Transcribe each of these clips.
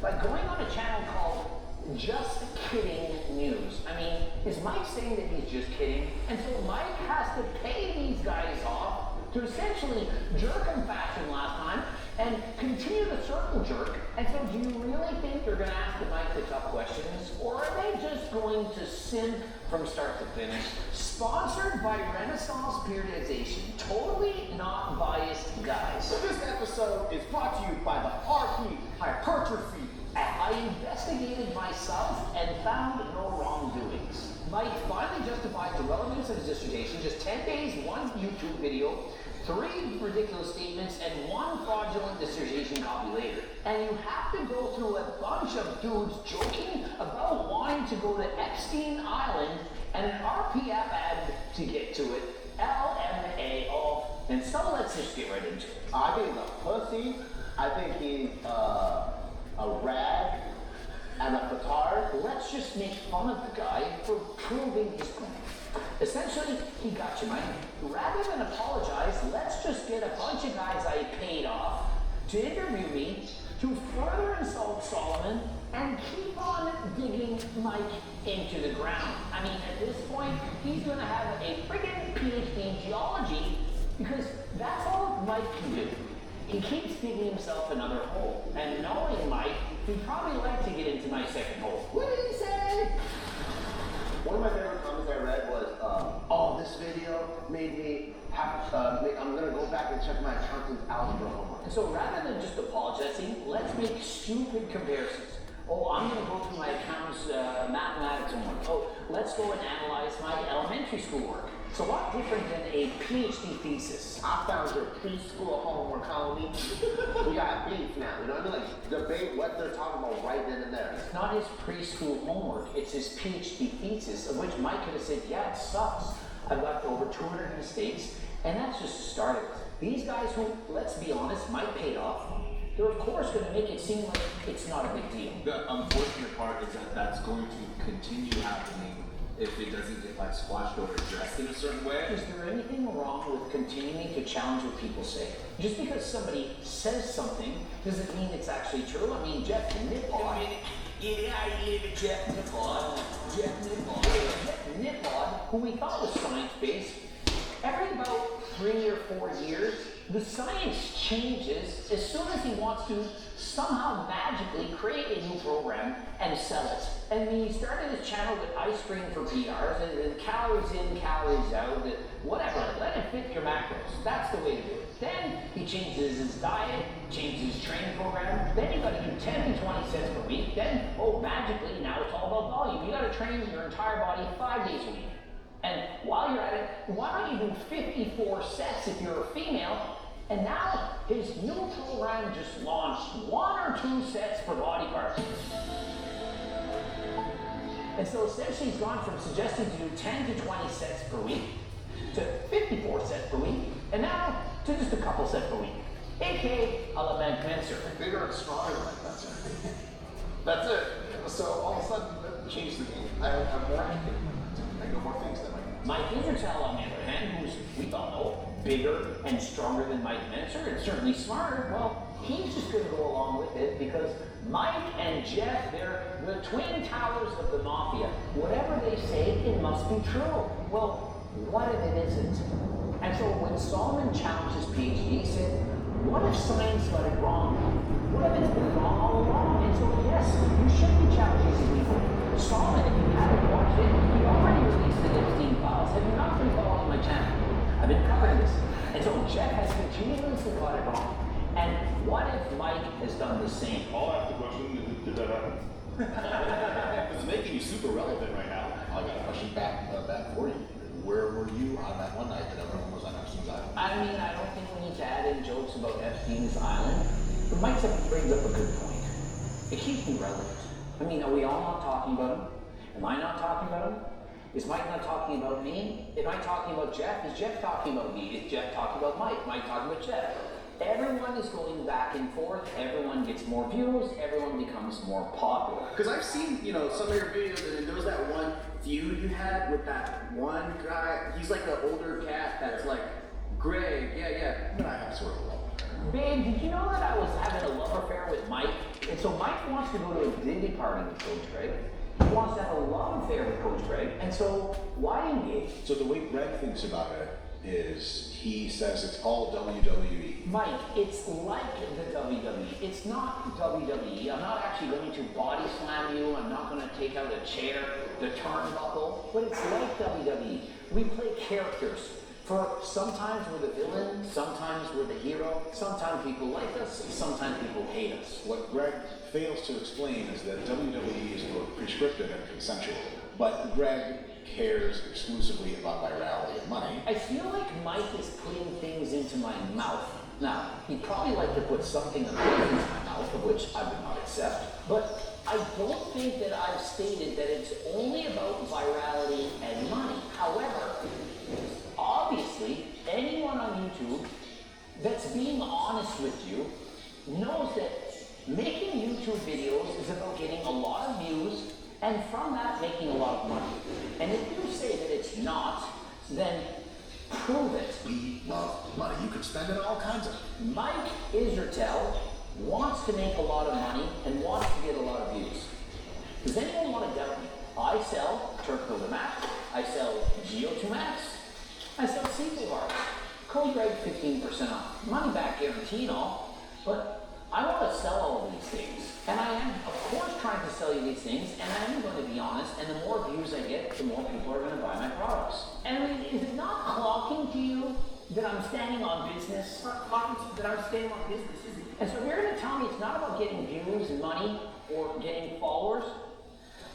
by going on a channel called Just Kidding News. I mean, is Mike saying that he's just kidding? And so Mike has to pay these guys off to essentially jerk them fashion last time and continue the circle jerk. And so do you really think they're going to ask the Mike the tough questions, or are they just going to simp from start to finish? Sponsored by Renaissance Periodization. Totally not biased guys. So this episode is brought to you by the RP Hypertrophy. I investigated myself and found no wrongdoings. Mike finally justifies the relevance of his dissertation. Just 10 days, 1 YouTube video, 3 ridiculous statements, and 1 fraudulent dissertation copy later. And you have to go through a bunch of dudes joking about wanting to go to Epstein Island and an RP app ad to get to it. LMAO. And so let's just get right into it. I think he's a pussy. I think he's a rag and a petard. Let's just make fun of the guy for proving his point. Essentially, he got you, Mike. Rather than apologize, let's just get a bunch of guys I paid off to interview me, to further insult Solomon, and keep on digging Mike into the ground. I mean, at this point, he's gonna have a friggin' PhD in geology, because that's all Mike can do. He keeps digging himself another hole. And knowing Mike, he'd probably like to get into my second hole. What did he say? One of my favorite comments I read was, oh, this video made me have, I'm gonna go back and check my accountant's algebra homework. And so rather than just apologizing, let's make stupid comparisons. Oh, I'm gonna go through my accountant's mathematics homework. Oh, let's go and analyze my elementary school work. It's a lot different than a PhD thesis. I found your preschool homework, homie. We got beef now, you know what I mean? Like, debate what they're talking about right then and there. It's not his preschool homework, it's his PhD thesis, of which Mike could have said, yeah, it sucks. I've got over 200 mistakes, and that's just the start of it. These guys who, let's be honest, Mike paid off, they're of course going to make it seem like it's not a big deal. The unfortunate part is that that's going to continue happening if it doesn't get like squashed or addressed in a certain way. Is there anything wrong with continuing to challenge what people say? Just because somebody says something doesn't mean it's actually true. I mean, Jeff Nippod. Jeff Nippod, who we thought was science-based, every about 3 or 4 years, the science changes as soon as he wants to somehow magically create a new program and sell it. And he started his channel with ice cream for PRs and calories in, calories out, whatever. Let it fit your macros. That's the way to do it. Then he changes his diet, changes his training program. Then you got to do 10 to 20 sets per week. Then, oh, magically, now it's all about volume. You got to train your entire body 5 days a week. And while you're at it, why don't you do 54 sets if you're a female? And now his new program just launched 1 or 2 sets per body part. And so essentially he's gone from suggesting to do 10 to 20 sets per week to 54 sets per week, and now to just a couple sets per week. AKA a la Mike Menser. Bigger and stronger, like that's it. That's it. So all of a sudden, that changed the game. I'm more active. I know more things than Mike Israel, on the other hand, who's, we all know, bigger and stronger than Mike Menser, and certainly smarter, well, he's just going to go along with it because Mike and Jeff, they're the twin towers of the mafia. Whatever they say, it must be true. Well, what if it isn't? And so when Solomon challenged his PhD, he said, what if science got it wrong? What if it's been wrong all along? And so yes, you should be challenging these people. Solomon, if you haven't watched it, he already released the Epstein files. Have you not been following my channel? I've been covering this. And so Jeff has continuously got it wrong. And what if Mike has done the same? I'll ask the question, did that happen? It's making you super relevant right now. I got a question back for you. Where were you on that one night that everyone was on Epstein's Island? I mean, I don't think we need to add in jokes about Epstein's Island, but Mike brings up a good point. It keeps me relevant. I mean, are we all not talking about him? Am I not talking about him? Is Mike not talking about me? Am I talking about Jeff? Is Jeff talking about me? Is Jeff talking about Mike? Mike talking about Jeff? Everyone is going back and forth. Everyone gets more views. Everyone becomes more popular. Because I've seen, some of your videos, and there was that one feud you had with that one guy. He's like the older cat that's like Greg. Yeah. I have sort of a love affair. Babe, did you know that I was having a love affair with Mike? And so Mike wants wants to go to a dingy party with Coach Greg. He wants to have a love affair with Coach Greg. And so, why engage? So the way Greg thinks about it is he says it's all WWE. Mike, it's like the WWE. It's not WWE. I'm not actually going to body slam you. I'm not going to take out a chair, the turnbuckle. But it's like WWE. We play characters. For sometimes we're the villain, sometimes we're the hero, sometimes people like us, sometimes people hate us. What Greg fails to explain is that WWE is both prescriptive and consensual. But Greg cares exclusively about virality and money. I feel like Mike is putting things into my mouth. Now, he'd probably like to put something of his into my mouth, of which I would not accept. But I don't think that I've stated that it's only about virality and money. However, obviously, anyone on YouTube that's being honest with you knows that making YouTube videos is about getting a lot of views and from that making a lot of money. And if you say that it's not, then prove it. We love money. You can spend it all kinds of. Mike Israetel wants to make a lot of money and wants to get a lot of views. Does anyone want to doubt me? I sell Turk Builder Max, I sell Geo2 Max, I sell sequel bars. Code Greg 15% off. Money back guarantee and all, but I want to sell all of these things. And I am, of course, trying to sell you these things, and I am going to be honest, and the more views I get, the more people are going to buy my products. And I mean, is it not clocking to you that I'm standing on business? It's not clocking to you that I'm standing on business, is it? And so you're going to tell me it's not about getting views, money, or getting followers?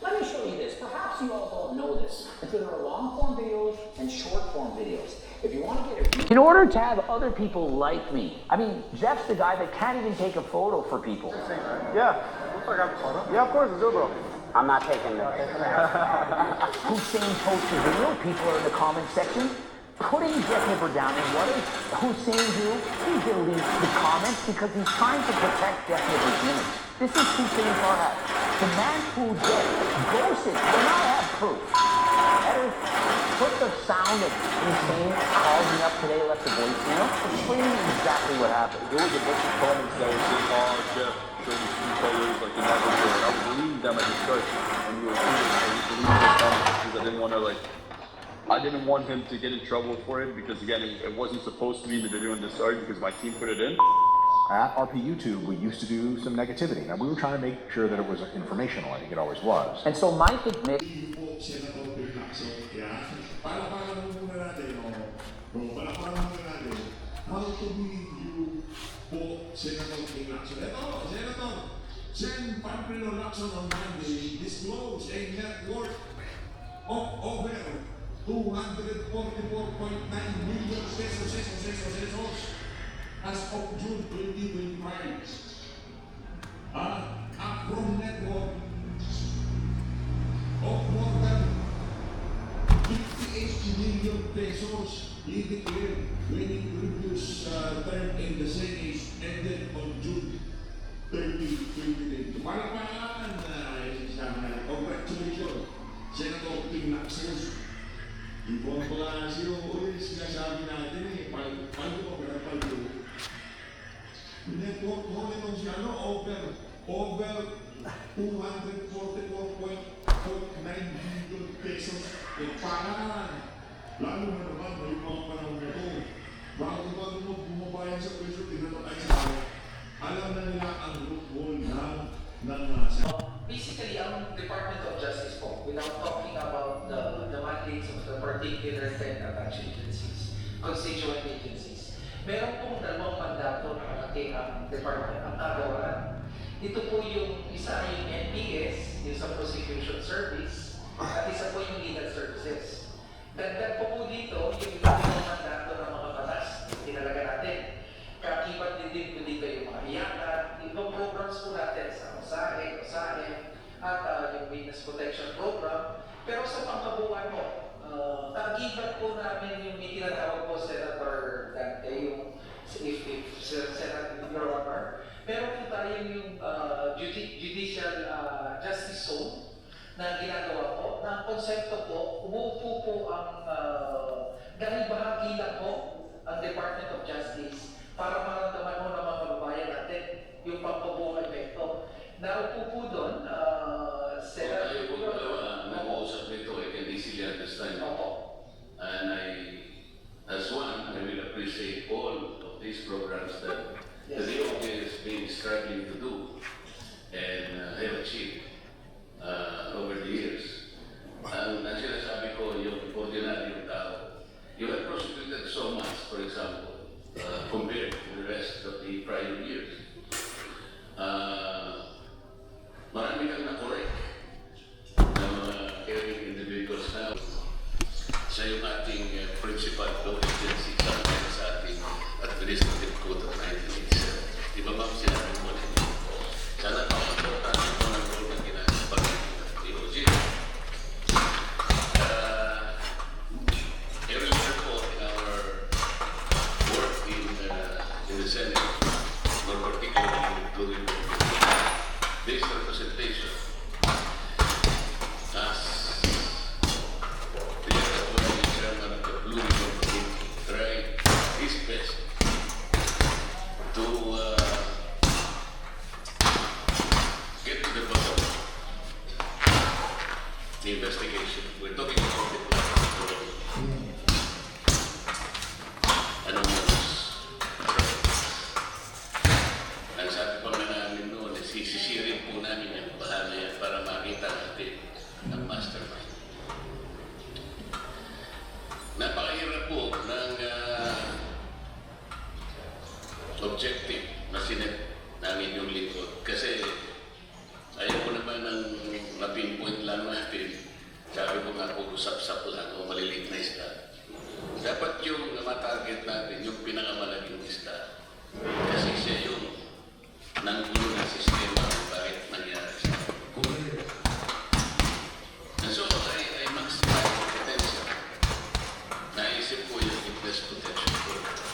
Let me show you this. Perhaps you all don't know this. But there are long-form videos and short-form videos. If you want to get a view, in order to have other people like me, I mean, Jeff's the guy that can't even take a photo for people. Yeah. Looks like I have a photo. Yeah, of course, it's bro. I'm not taking this. Hussein posts a video, people are in the comment section putting Jeff Nipper down. And what does Hussein do? He deletes the comments because he's trying to protect Jeff Nipper's image. This is Hussein Farhat. The man who did ghosted when I have proof. Better put the sound of Hussein called me up today, left a voicemail, explaining exactly what happened. There was a bunch of comments that were saying, oh, Jeff, showed me true colors, like the never did. I was deleting them at the start, and we were shooting. I was deleting those comments because I didn't want to, I didn't want him to get in trouble for it because, again, it wasn't supposed to be in the video in the start because my team put it in. At RP YouTube, we used to do some negativity. Now, we were trying to make sure that it was informational. I think it always was. And so Mike admits. Send Pamphlet Lacson on Monday disclosed a net worth of over 244.9 million pesos as of June 2025. Up from net worth of more than 58 million pesos he declared when he previous term in the Senate ended on June 30, 2020. Palakpakan, congratulations, Senator Ping Lacson. Ibang pala siyo ulit sinasabi natin paano ko pinapaldo. Network mo nitong si over 244.9 billion pesos. Parang, lalo na naman may mga panahon na ito. Bago mo bumabayan sa presyo, tinatay sa tao. Alam na nila ang loophole ng nasa. Basically, ang Department of Justice po, without talking about the mandates of the particular Fed attached agencies, constituent agencies, meron pong dalawang mandato na kalaki ang Department ang kagawaran. Ito po yung isa yung NPS, yung sa Prosecution Service, at isa po yung Legal Services. Dagdag po dito, yung ibang mandato ng mga batas, tinalaga natin. Kakibat din po dito yung mga iyakan, ibang programs po natin sa Osahe, at yung Witness Protection Program. Pero sa pangkabuuan mo, kagibat po namin yung may tinatawag po Senator Dante, yung if Senator Your Honor. Meron po tayo yung Judicial Justice Zone na ginagawa po, na ang konsepto po, umupo po ang dahil bahagi lang po ang Department of Justice para maramdaman mo ng mga kababayan natin yung pagpabuong epekto. naupo po doon, sila Tayo po dalawa nag-uusap nito, I can easily understand. Opo. And as one, I will appreciate all of these programs that the DOJ has been struggling to do and have achieved over the years. Ang sinasabi ko, yung ordinaryong tao, you have prosecuted so much, for example, compared to the rest of the prior years. Marami kang na-correct na mga caring individuals na sa yung ating principal law agency sa ating administrative code of 1987. Di ba ma'am, sinabi mo rin? Sana pang-importante po ng role na ginagawa ng DOJ. Every year po in our work in the Senate, more particularly during this representation, as the chairman of the Blue Ribbon Committee tried his best to get to the bottom of the investigation. We're talking about the black story. Anonymous drugs. Ang sabi pa nga namin noon, sisisirin po namin yung bahana yan para makita natin ang mastermind. Napakahirap po ng objective na sinet namin yung lingkod. Kasi ayaw ko naman ng mapinpoint lang natin. Sabi ko nga po, usap-sap lang o maliliit na isda. Dapat yung matarget natin, yung pinakamalaking isda. Kasi siya yung nanggulo ng sistema kung bakit nangyari siya. And so, I maximize the potential. Naisip ko yung witness protection program.